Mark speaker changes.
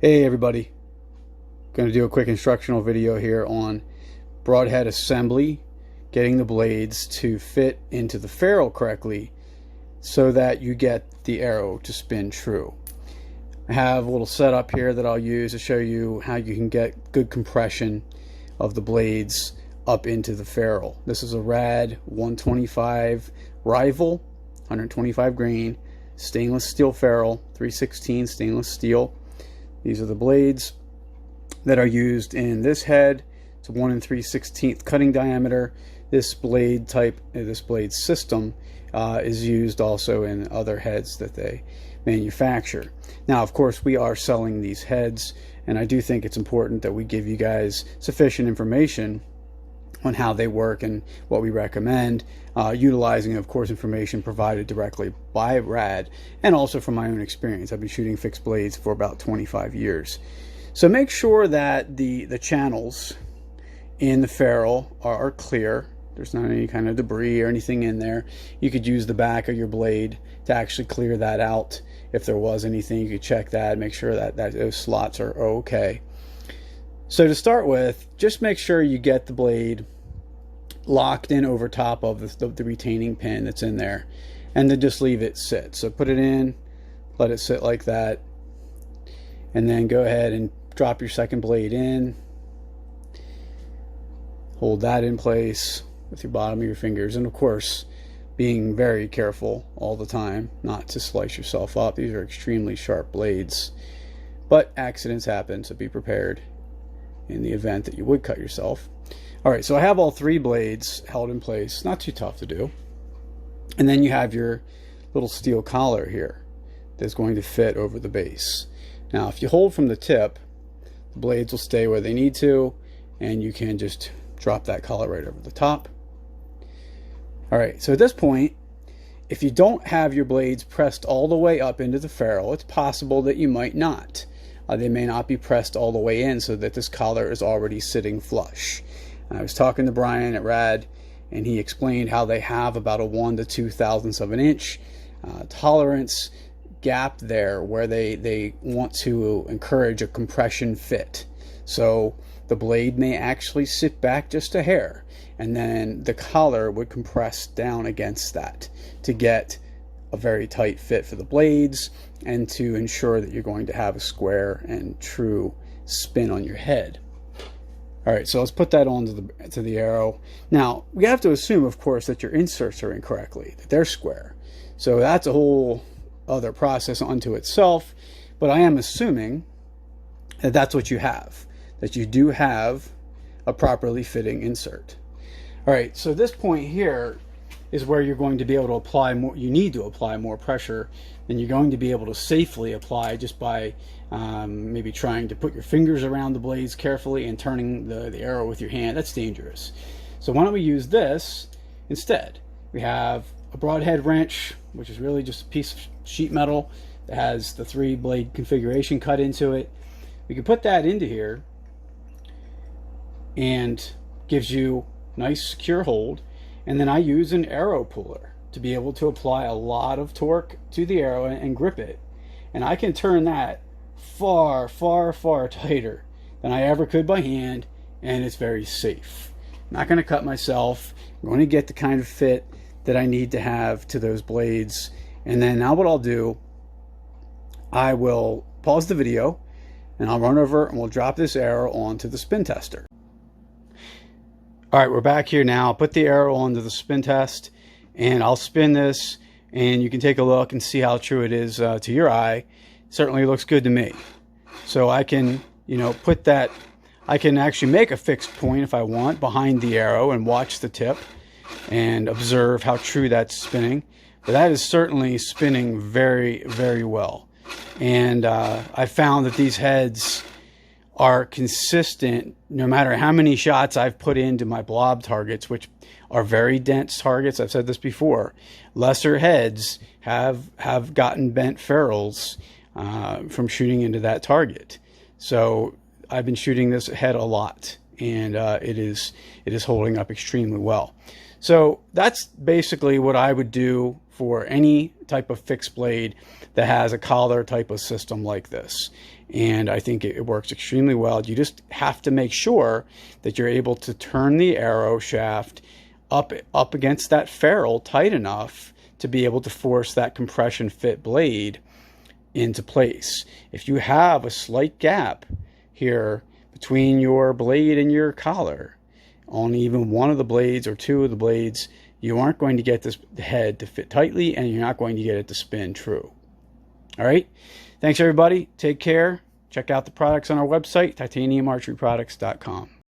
Speaker 1: Hey everybody, going to do a quick instructional video here on broadhead assembly, getting the blades to fit into the ferrule correctly so that you get the arrow to spin true. I have a little setup here that I'll use to show you how you can get good compression of the blades up into the ferrule. This is a RAD 125 rival, 125 grain, stainless steel ferrule, 316 stainless steel. These are the blades that are used in this head. It's a 1 3/16 cutting diameter. This blade type, this blade system is used also in other heads that they manufacture. Now, of course, we are selling these heads, and I do think it's important that we give you guys sufficient information on how they work and what we recommend, utilizing, of course, information provided directly by RAD and also from my own experience. I've been shooting fixed blades for about 25 years. So make sure that the channels in the ferrule are clear. There's not any kind of debris or anything in there. You could use the back of your blade to actually clear that out. If there was anything, you could check that, make sure that those slots are okay. So to start with, just make sure you get the blade locked in over top of the retaining pin that's in there, and then just leave it sit. So put it in, let it sit like that, and then go ahead and drop your second blade in. Hold that in place with your bottom of your fingers, and of course being very careful all the time not to slice yourself up. These are extremely sharp blades, but accidents happen, so be prepared in the event that you would cut yourself. All right, so I have all three blades held in place. Not too tough to do. And then you have your little steel collar here that's going to fit over the base. Now, if you hold from the tip, the blades will stay where they need to, and you can just drop that collar right over the top. All right, so at this point, if you don't have your blades pressed all the way up into the ferrule, it's possible that you might not. They may not be pressed all the way in so that this collar is already sitting flush. I was talking to Brian at RAD, and he explained how they have about a 1 to 2 thousandths of an inch tolerance gap there where they want to encourage a compression fit. So the blade may actually sit back just a hair, and then the collar would compress down against that to get a very tight fit for the blades and to ensure that you're going to have a square and true spin on your head. All right, so let's put that on to the arrow. Now, we have to assume, of course, that your inserts are in correctly, that they're square. So that's a whole other process unto itself, but I am assuming that that's what you have, that you do have a properly fitting insert. All right, so this point here is where you're going to be able to apply more. You need to apply more pressure than you're going to be able to safely apply just by maybe trying to put your fingers around the blades carefully and turning the arrow with your hand. That's dangerous. So why don't we use this instead? We have a broadhead wrench, which is really just a piece of sheet metal that has the 3-blade configuration cut into it. We can put that into here and gives you nice secure hold. And then I use an arrow puller to be able to apply a lot of torque to the arrow and grip it. And I can turn that far, far, far tighter than I ever could by hand, and it's very safe. I'm not going to cut myself. I'm going to get the kind of fit that I need to have to those blades. And then now what I'll do, I will pause the video and I'll run over and we'll drop this arrow onto the spin tester. All right, we're back here now. I'll put the arrow onto the spin test and I'll spin this, and you can take a look and see how true it is to your eye. Certainly looks good to me. So I can, put that, I can actually make a fixed point if I want behind the arrow and watch the tip and observe how true that's spinning. But that is certainly spinning very, very well. And I found that these heads are consistent no matter how many shots I've put into my blob targets, which are very dense targets. I've said this before. Lesser heads have gotten bent ferrules from shooting into that target. So I've been shooting this head a lot, and it is holding up extremely well. So that's basically what I would do for any type of fixed blade that has a collar type of system like this. And I think it works extremely well. You just have to make sure that you're able to turn the arrow shaft up against that ferrule tight enough to be able to force that compression fit blade into place. If you have a slight gap here between your blade and your collar, on even one of the blades or two of the blades, you aren't going to get this head to fit tightly, and you're not going to get it to spin true. All right. Thanks, everybody. Take care. Check out the products on our website, titaniumarcheryproducts.com.